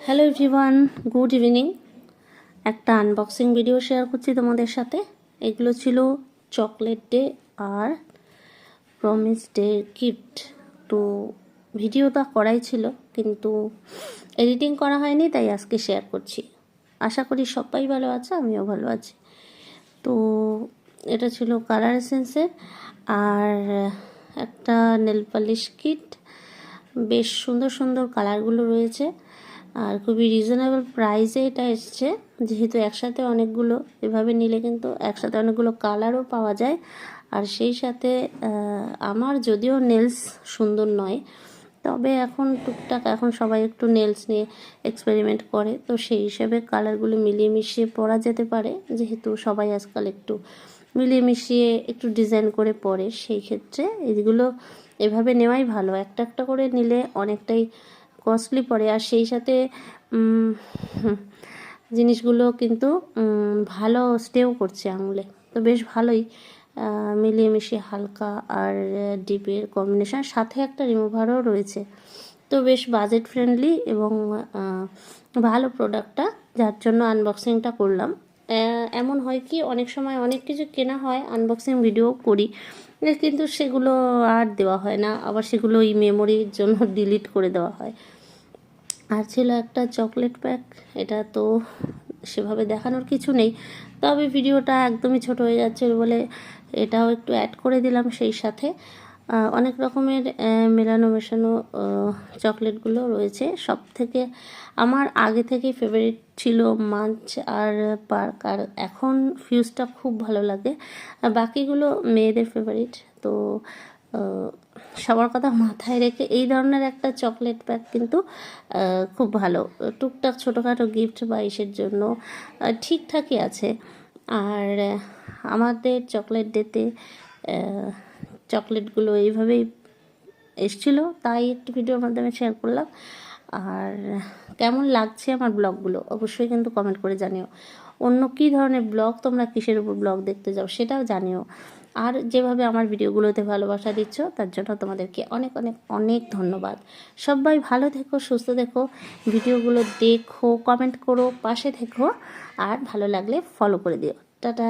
Hello everyone, good evening. একটা unboxing video share করছি তোমাদের সাথে। এগুলো ছিল চকলেট ডে আর প্রমিস ডে গিফট। তো ভিডিওটা করাই ছিল, কিন্তু এডিটিং করা হয়নি, তাই আজকে শেয়ার করছি। আশা করি সবাই ভালো আছে, আমিও ভালো আছি। তো এটা ছিল কালার এসেন্সের আর একটা নেল পালিশ কিট। বেশ সুন্দর সুন্দর কালারগুলো রয়েছে আর খুবই রিজনেবল প্রাইসে এটা এসছে। যেহেতু একসাথে অনেকগুলো, এভাবে নিলে কিন্তু একসাথে অনেকগুলো কালারও পাওয়া যায়। আর সেই সাথে আমার যদিও নেলস সুন্দর নয়, তবে এখন টুকটাক এখন সবাই একটু নেলস নিয়ে এক্সপেরিমেন্ট করে, তো সেই হিসেবে কালারগুলো মিলিয়ে মিশিয়ে পরা যেতে পারে। যেহেতু সবাই আজকাল একটু মিলিয়ে মিশিয়ে একটু ডিজাইন করে পরে, সেই ক্ষেত্রে এগুলো এভাবে নেওয়াই ভালো। একটা একটা করে নিলে অনেকটাই কস্টলি পড়ে, আর সেই সাথে জিনিসগুলো কিন্তু ভালো স্টেও করছে আঙুলে। তো বেশ ভালোই মিলিয়ে মিশিয়ে হালকা আর ডিপের কম্বিনেশন, সাথে একটা রিমুভারও রয়েছে। তো বেশ বাজেট ফ্রেন্ডলি এবং ভালো প্রোডাক্টটা, যার জন্য আনবক্সিংটা করলাম। এমন হয় কি, অনেক সময় অনেক কিছু কেনা হয়, আনবক্সিং ভিডিও করি, কিন্তু সেগুলো আর দেওয়া হয় না, আবার সেগুলো ওই মেমোরির জন্য ডিলিট করে দেওয়া হয়। আর ছিল একটা চকলেট প্যাক। এটা তো সেভাবে দেখানোর কিছু নেই, তবে ভিডিওটা একদমই ছোট হয়ে যাচ্ছে বলে এটাও একটু অ্যাড করে দিলাম। সেই সাথে অনেক রকমের মেলানো মেশানো চকলেটগুলো রয়েছে। সব থেকে আমার আগে থেকেই ফেভারিট ছিল মাঞ্চ আর পার্ক, আর এখন ফিউজটা খুব ভালো লাগে। আর বাকিগুলো মেয়েদের ফেভারিট। তো সবার কথা মাথায় রেখে এই ধরনের একটা চকলেট প্যাক কিন্তু খুব ভালো। টুকটাক ছোটোখাটো গিফট বা ইসের জন্য ঠিকঠাকই আছে। আর আমাদের চকলেট ডেতে চকলেটগুলো এইভাবেই এসেছিলো, তাই একটি ভিডিওর মাধ্যমে শেয়ার করলাম। আর কেমন লাগছে আমার ব্লগগুলো অবশ্যই কিন্তু কমেন্ট করে জানিও। অন্য কী ধরনের ব্লগ, তোমরা কিসের উপর ব্লগ দেখতে যাও সেটাও জানিও। আর যেভাবে আমার ভিডিওগুলোতে ভালোবাসা দিচ্ছ, তার জন্য তোমাদেরকে অনেক অনেক অনেক ধন্যবাদ। সবাই ভালো থেকো, সুস্থ থেকো, ভিডিওগুলো দেখো, কমেন্ট করো, পাশে থেকো, আর ভালো লাগলে ফলো করে দিও। টাটা।